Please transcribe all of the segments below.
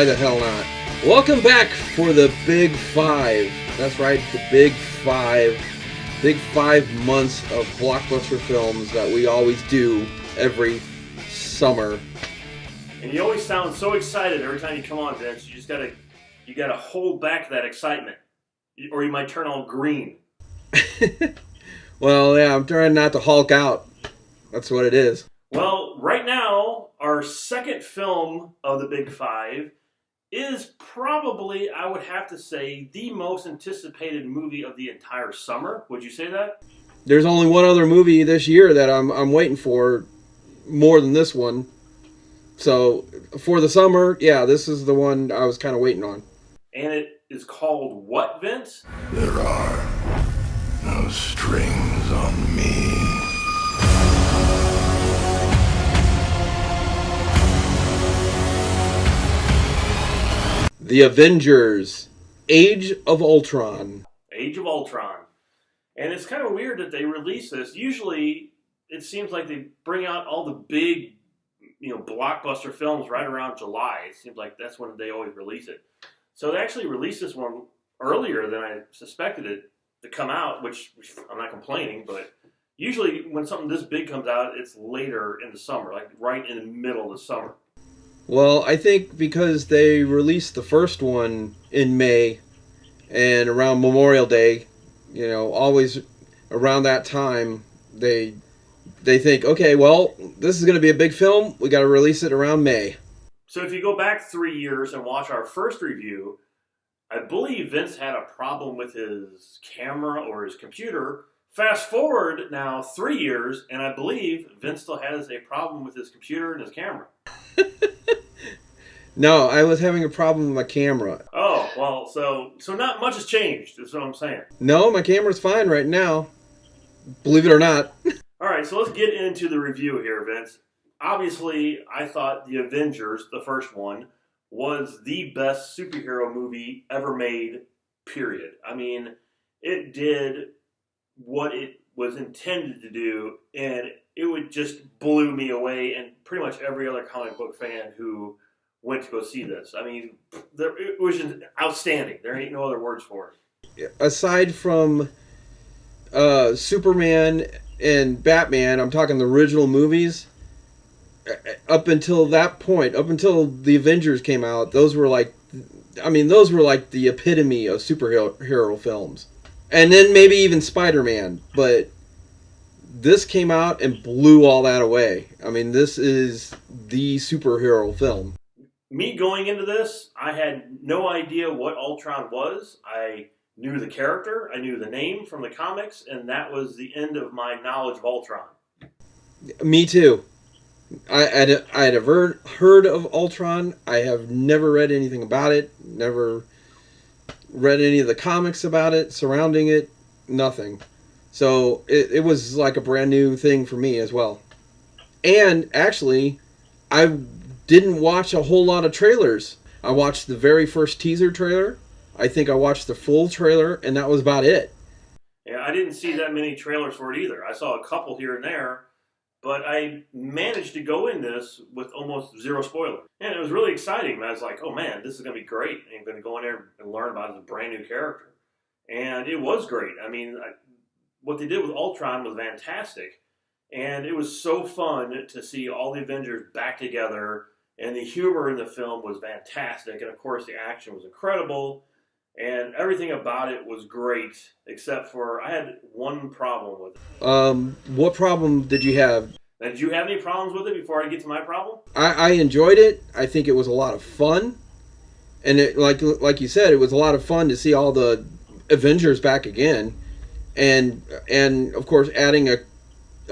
Why the hell not? Welcome back for the Big Five. That's right, the Big Five. Big 5 months of blockbuster films that we always do every summer. And you always sound so excited every time you come on, Vince. You just gotta hold back that excitement, or you might turn all green. Well, yeah, I'm trying not to Hulk out. That's what it is. Well, right now, our second film of the Big Five is probably, I would have to say, the most anticipated movie of the entire summer. Would you say that? There's only one other movie this year that I'm waiting for more than this one. So, for the summer, yeah, this is the one I was kind of waiting on. And it is called what, Vince? There are no strings on me. The Avengers, Age of Ultron. Age of Ultron. And it's kind of weird that they release this. Usually, it seems like they bring out all the big, blockbuster films right around July. It seems like that's when they always release it. So they actually released this one earlier than I suspected it to come out, which I'm not complaining, but usually when something this big comes out, it's later in the summer, like right in the middle of the summer. Well, I think because they released the first one in May and around Memorial Day, always around that time, they think, okay, well, this is going to be a big film. We got to release it around May. So if you go back 3 years and watch our first review, I believe Vince had a problem with his camera or his computer. Fast forward now 3 years, and I believe Vince still has a problem with his computer and his camera. No, I was having a problem with my camera. Oh, well, so not much has changed, is what I'm saying. No, my camera's fine right now. Believe it or not. All right, so let's get into the review here, Vince. Obviously, I thought The Avengers, the first one, was the best superhero movie ever made, period. I mean, it did what it was intended to do, and it just blew me away, and pretty much every other comic book fan who went to go see this. I mean, it was just outstanding. There ain't no other words for it. Aside from Superman and Batman, I'm talking the original movies, up until that point, up until the Avengers came out, those were like the epitome of superhero films. And then maybe even Spider-Man, but this came out and blew all that away. I mean, this is the superhero film. Me going into this, I had no idea what Ultron was. I knew the character, I knew the name from the comics, and that was the end of my knowledge of Ultron. Me too. I had ever heard of Ultron. I have never read anything about it, never read any of the comics about it, surrounding it, nothing. So it was like a brand new thing for me as well. And actually, I didn't watch a whole lot of trailers. I watched the very first teaser trailer. I think I watched the full trailer, and that was about it. Yeah, I didn't see that many trailers for it either. I saw a couple here and there, but I managed to go in this with almost zero spoilers. And it was really exciting. I was like, oh man, this is going to be great. And I'm going to go in there and learn about this brand new character. And it was great. I mean, what they did with Ultron was fantastic. And it was so fun to see all the Avengers back together. And the humor in the film was fantastic. And of course, the action was incredible. And everything about it was great, except for I had one problem with it. What problem did you have? Now, did you have any problems with it before I get to my problem? I enjoyed it. I think it was a lot of fun. And it, like you said, it was a lot of fun to see all the Avengers back again. And of course, adding a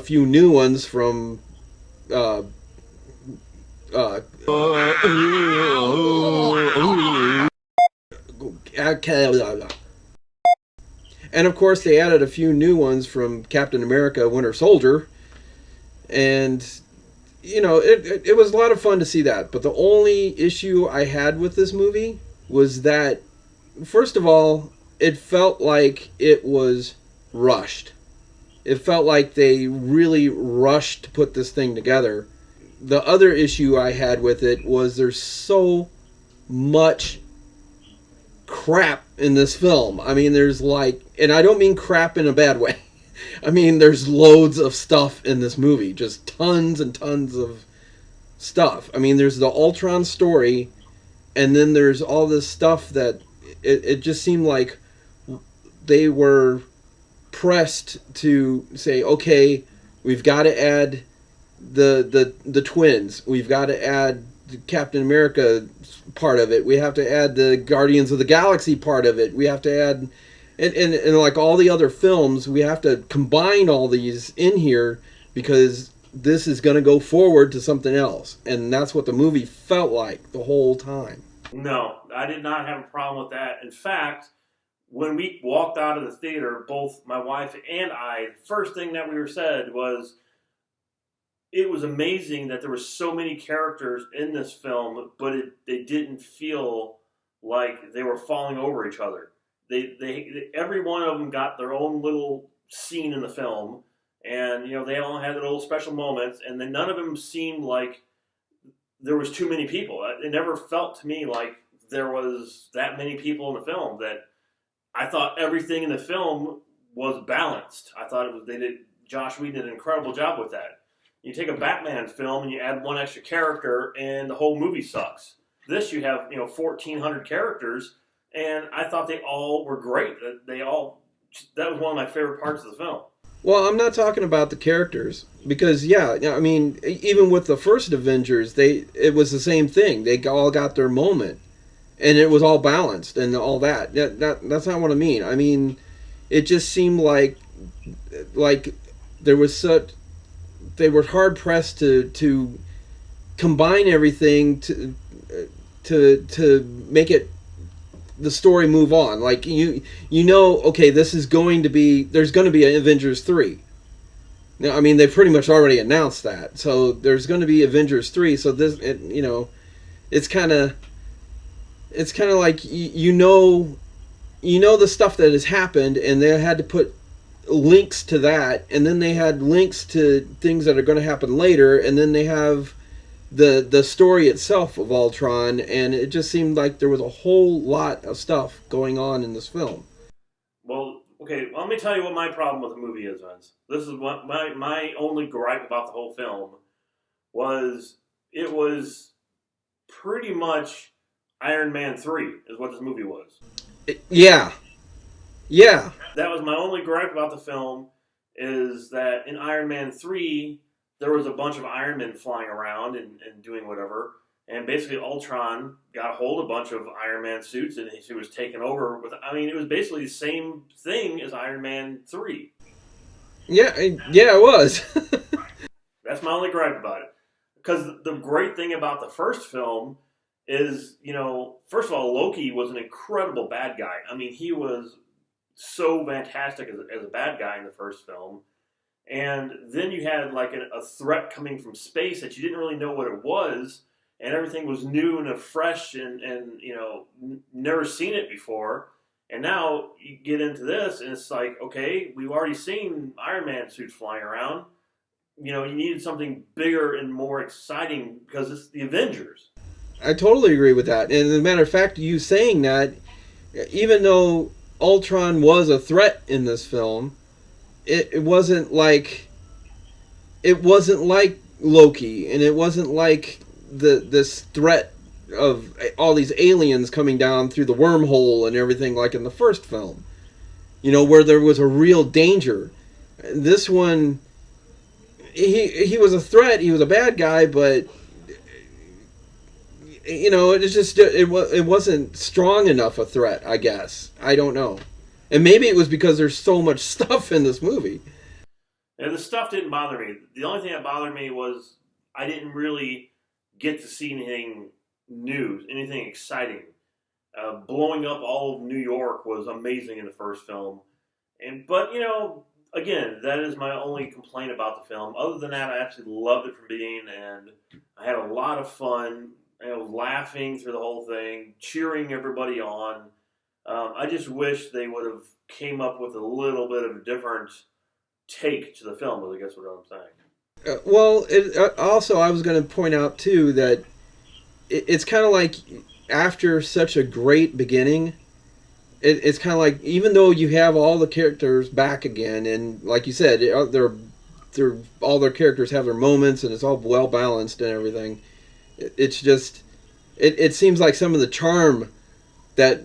few new ones from... And of course they added a few new ones from Captain America Winter Soldier, and it was a lot of fun to see that. But the only issue I had with this movie was that, first of all, it felt like it was rushed. It felt like they really rushed to put this thing together. The other issue I had with it was there's so much crap in this film. I mean, there's like, and I don't mean crap in a bad way. I mean, there's loads of stuff in this movie, just tons and tons of stuff. I mean, there's the Ultron story, and then there's all this stuff that it just seemed like they were pressed to say, okay, we've got to add the twins. We've got to add Captain America part of it. We have to add the Guardians of the Galaxy part of it. We have to add, and like all the other films, we have to combine all these in here because this is going to go forward to something else. And that's what the movie felt like the whole time. No, I did not have a problem with that. In fact, when we walked out of the theater, both my wife and I, the first thing that we were said was, it was amazing that there were so many characters in this film, but they didn't feel like they were falling over each other. They every one of them got their own little scene in the film, and they all had their little special moments, and then none of them seemed like there was too many people. It never felt to me like there was that many people in the film. That I thought everything in the film was balanced. I thought Joss Whedon did an incredible job with that. You take a Batman film and you add one extra character, and the whole movie sucks. This, you have 1,400 characters, and I thought they all were great. That was one of my favorite parts of the film. Well, I'm not talking about the characters because, I mean, even with the first Avengers, it was the same thing. They all got their moment, and it was all balanced and all that. That's not what I mean. I mean, it just seemed like there was such. They were hard pressed to combine everything to make it the story move on. Like okay, there's going to be an Avengers 3. Now, I mean, they pretty much already announced that, so there's going to be Avengers 3. So this, it's kind of like the stuff that has happened, and they had to put links to that, and then they had links to things that are going to happen later, and then they have the story itself of Ultron, and it just seemed like there was a whole lot of stuff going on in this film. Well, okay, let me tell you what my problem with the movie is, Vince. This is what my only gripe about the whole film was. It was pretty much Iron Man 3 is what this movie was. Yeah. That was my only gripe about the film, is that in Iron Man 3, there was a bunch of Iron Men flying around and doing whatever, and basically Ultron got a hold of a bunch of Iron Man suits, and he was taken over with, it was basically the same thing as Iron Man 3. Yeah, it was. That's my only gripe about it. Because the great thing about the first film is, first of all, Loki was an incredible bad guy. I mean, he was so fantastic as a bad guy in the first film. And then you had like a threat coming from space that you didn't really know what it was, and everything was new and fresh and never seen it before. And now you get into this, and it's like, okay, we've already seen Iron Man suits flying around. You needed something bigger and more exciting because it's the Avengers. I totally agree with that. And as a matter of fact, you saying that, even though Ultron was a threat in this film, it wasn't like Loki, and it wasn't like this threat of all these aliens coming down through the wormhole and everything like in the first film. Where there was a real danger. This one, he was a threat. He was a bad guy, but it wasn't strong enough a threat, I guess. I don't know. And maybe it was because there's so much stuff in this movie. And the stuff didn't bother me. The only thing that bothered me was I didn't really get to see anything new, anything exciting. Blowing up all of New York was amazing in the first film. But again, that is my only complaint about the film. Other than that, I absolutely loved it from beginning, and I had a lot of fun. I was laughing through the whole thing, cheering everybody on. I just wish they would have came up with a little bit of a different take to the film, is I guess what I'm saying. Also, I was going to point out, too, that it's kind of like after such a great beginning, it's kind of like, even though you have all the characters back again, and like you said, they're all their characters have their moments, and it's all well balanced and everything. It's just, it seems like some of the charm that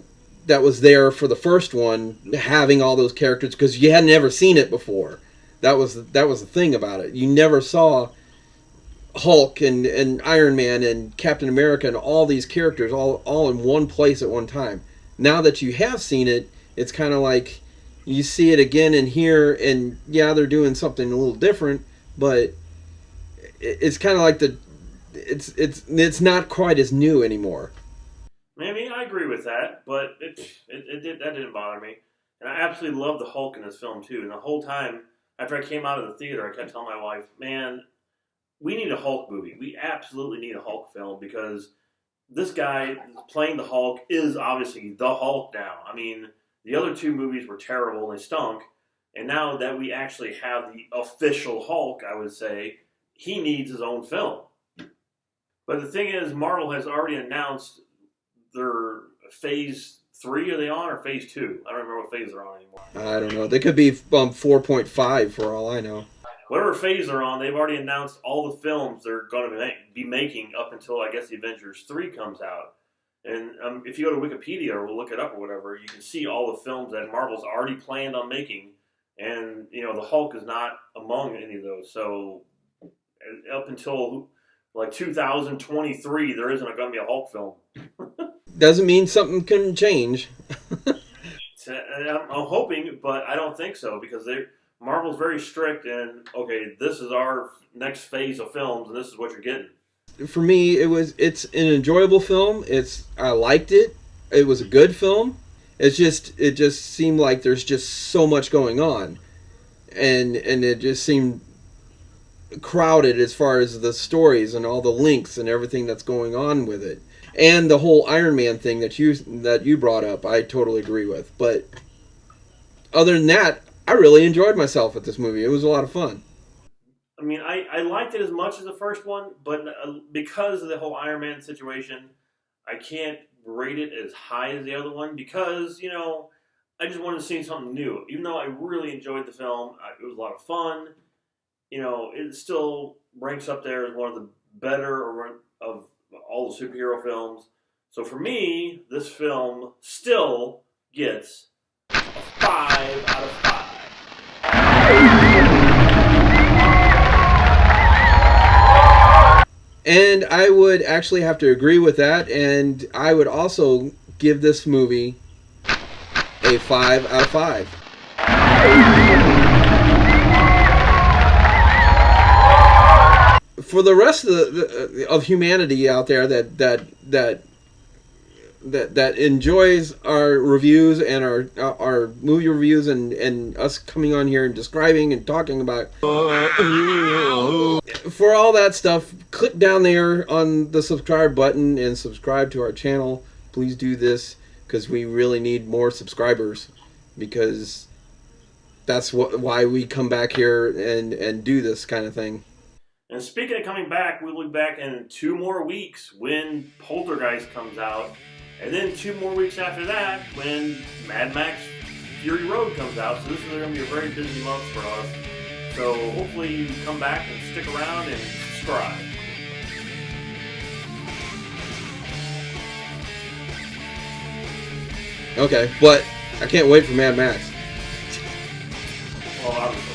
was there for the first one, having all those characters, because you had never seen it before. That was the thing about it. You never saw Hulk and Iron Man and Captain America and all these characters all in one place at one time. Now that you have seen it, it's kind of like you see it again and here, and yeah, they're doing something a little different, but it's kind of like it's not quite as new anymore. Maybe I agree with that, but that didn't bother me, and I absolutely love the Hulk in this film too. And the whole time after I came out of the theater, I kept telling my wife, "Man, we need a Hulk movie. We absolutely need a Hulk film, because this guy playing the Hulk is obviously the Hulk now. I mean, the other two movies were terrible and they stunk, and now that we actually have the official Hulk, I would say, he needs his own film." But the thing is, Marvel has already announced their phase 3, are they on, or phase 2? I don't remember what phase they're on anymore. I don't know. They could be 4.5 for all I know. Whatever phase they're on, they've already announced all the films they're going to be making up until, I guess, the Avengers 3 comes out. And if you go to Wikipedia or look it up or whatever, you can see all the films that Marvel's already planned on making. And, the Hulk is not among any of those. So up until, 2023, there isn't going to be a Hulk film. Doesn't mean something couldn't change. I'm hoping, but I don't think so, because Marvel's very strict, and okay, this is our next phase of films, and this is what you're getting. For me, it's an enjoyable film. I liked it. It was a good film. It just seemed like there's just so much going on, and it just seemed crowded as far as the stories and all the links and everything that's going on with it. And the whole Iron Man thing that you brought up, I totally agree with. But other than that, I really enjoyed myself at this movie. It was a lot of fun. I mean, I liked it as much as the first one, but because of the whole Iron Man situation, I can't rate it as high as the other one, because, I just wanted to see something new. Even though I really enjoyed the film, it was a lot of fun, it still ranks up there as one of the better of all the superhero films. So for me, this film still gets a 5 out of 5. And I would actually have to agree with that, and I would also give this movie a 5 out of 5. For the rest of humanity out there that enjoys our reviews and our movie reviews and us coming on here and describing and talking about, for all that stuff, click down there on the subscribe button and subscribe to our channel. Please do this, because we really need more subscribers, because that's why we come back here and do this kind of thing. And speaking of coming back, we'll be back in 2 more weeks when Poltergeist comes out. And then 2 more weeks after that when Mad Max Fury Road comes out. So this is going to be a very busy month for us. So hopefully you come back and stick around and subscribe. Okay, but I can't wait for Mad Max. Well, obviously.